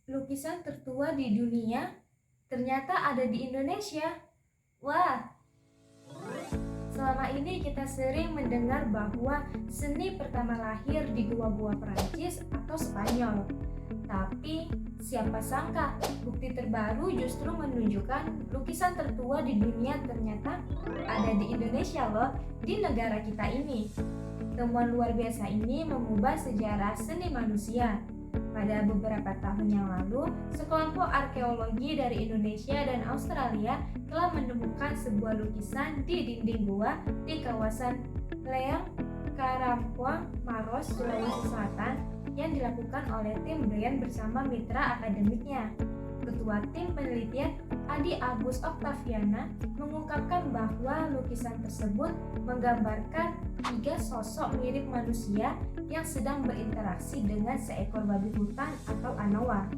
Lukisan tertua di dunia ternyata ada di Indonesia. Wah, selama ini kita sering mendengar bahwa seni pertama lahir di gua-gua Prancis atau Spanyol. Tapi siapa sangka bukti terbaru justru menunjukkan lukisan tertua di dunia ternyata ada di Indonesia loh, di negara kita ini. Temuan luar biasa ini mengubah sejarah seni manusia. Pada beberapa tahun yang lalu, sekelompok arkeologi dari Indonesia dan Australia telah menemukan sebuah lukisan di dinding gua di kawasan Leang, Karampuang, Maros, Sulawesi Selatan yang dilakukan oleh tim Brian bersama mitra akademiknya. Ketua tim penelitian Adi Agus Oktaviana mengungkapkan bahwa lukisan tersebut menggambarkan 3 sosok mirip manusia yang sedang berinteraksi dengan seekor babi hutan atau anoa.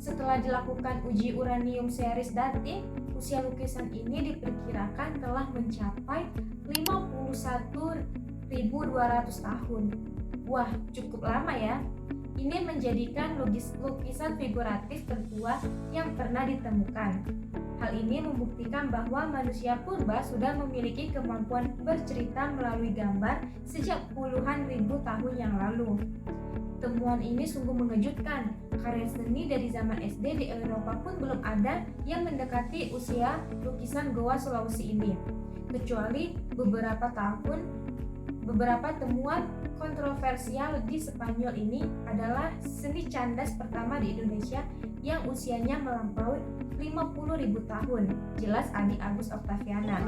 Setelah dilakukan uji uranium series dating, usia lukisan ini diperkirakan telah mencapai 51.200 tahun. Wah, cukup lama ya. Ini menjadikan lukisan figuratif tertua yang pernah ditemukan. Hal ini membuktikan bahwa manusia purba sudah memiliki kemampuan bercerita melalui gambar sejak puluhan ribu tahun yang lalu. Temuan ini sungguh mengejutkan. Karya seni dari zaman SD di Eropa pun belum ada yang mendekati usia lukisan Goa Sulawesi ini. Kecuali beberapa temuan kontroversial di Spanyol ini adalah seni candas pertama di Indonesia yang usianya melampaui 50.000 tahun, jelas Adi Agus Oktaviana.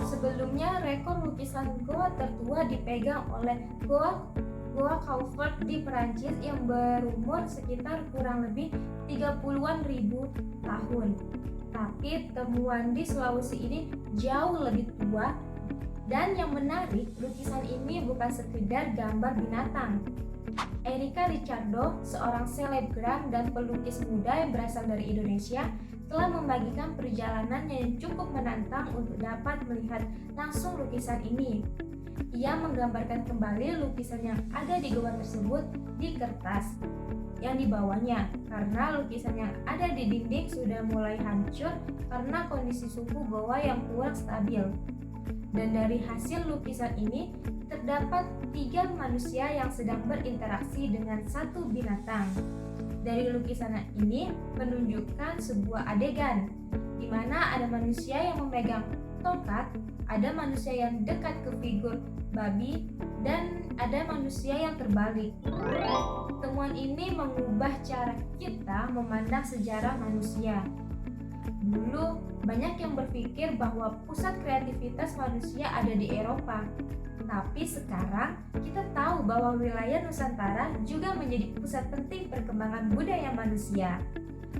Sebelumnya, rekor lukisan goa tertua dipegang oleh Goa Cauvert di Perancis yang berumur sekitar kurang lebih 30-an ribu tahun. Tapi temuan di Sulawesi ini jauh lebih tua. Dan yang menarik, lukisan ini bukan sekedar gambar binatang. Erika Ricardo, seorang selebgram dan pelukis muda yang berasal dari Indonesia, telah membagikan perjalanan yang cukup menantang untuk dapat melihat langsung lukisan ini. Ia menggambarkan kembali lukisan yang ada di goa tersebut di kertas yang dibawanya, karena lukisan yang ada di dinding sudah mulai hancur karena kondisi suhu goa yang kurang stabil. Dan dari hasil lukisan ini terdapat 3 manusia yang sedang berinteraksi dengan 1 binatang. Dari lukisan ini menunjukkan sebuah adegan di mana ada manusia yang memegang tongkat, ada manusia yang dekat ke figur babi, dan ada manusia yang terbalik. Temuan ini mengubah cara kita memandang sejarah manusia. Dulu, banyak yang berpikir bahwa pusat kreativitas manusia ada di Eropa. Tapi sekarang, kita tahu bahwa wilayah Nusantara juga menjadi pusat penting perkembangan budaya manusia.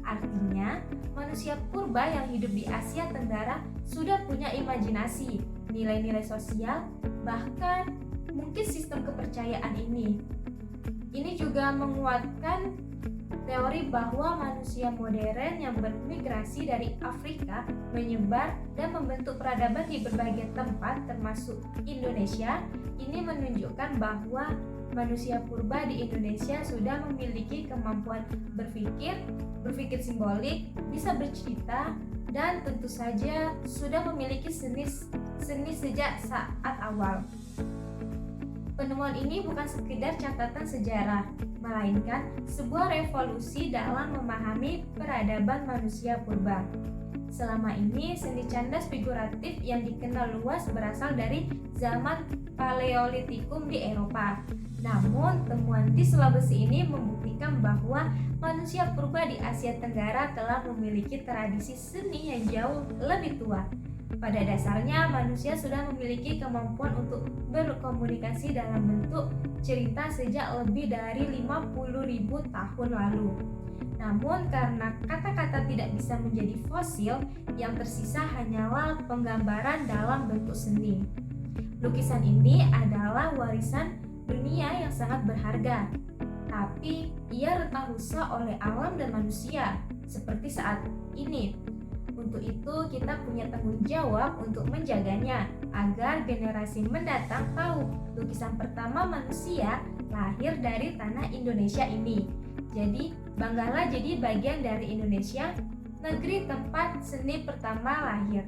Artinya, manusia purba yang hidup di Asia Tenggara sudah punya imajinasi, nilai-nilai sosial, bahkan mungkin sistem kepercayaan ini. Ini juga menguatkan teori bahwa manusia modern yang bermigrasi dari Afrika menyebar dan membentuk peradaban di berbagai tempat termasuk Indonesia. Ini menunjukkan bahwa manusia purba di Indonesia sudah memiliki kemampuan berpikir simbolik, bisa bercerita, dan tentu saja sudah memiliki seni sejak saat awal. Penemuan ini bukan sekedar catatan sejarah, melainkan sebuah revolusi dalam memahami peradaban manusia purba. Selama ini, seni candas figuratif yang dikenal luas berasal dari zaman Paleolitikum di Eropa. Namun, temuan di Sulawesi ini membuktikan bahwa manusia purba di Asia Tenggara telah memiliki tradisi seni yang jauh lebih tua. Pada dasarnya, manusia sudah memiliki kemampuan untuk berkomunikasi dalam bentuk cerita sejak lebih dari 50.000 tahun lalu. Namun, karena kata-kata tidak bisa menjadi fosil, yang tersisa hanyalah penggambaran dalam bentuk seni. Lukisan ini adalah warisan dunia yang sangat berharga, tapi ia rentah rusak oleh alam dan manusia, seperti saat ini. Untuk itu, kita punya tanggung jawab untuk menjaganya agar generasi mendatang tahu lukisan pertama manusia lahir dari tanah Indonesia ini. Jadi, Banggalah jadi bagian dari Indonesia, negeri tempat seni pertama lahir.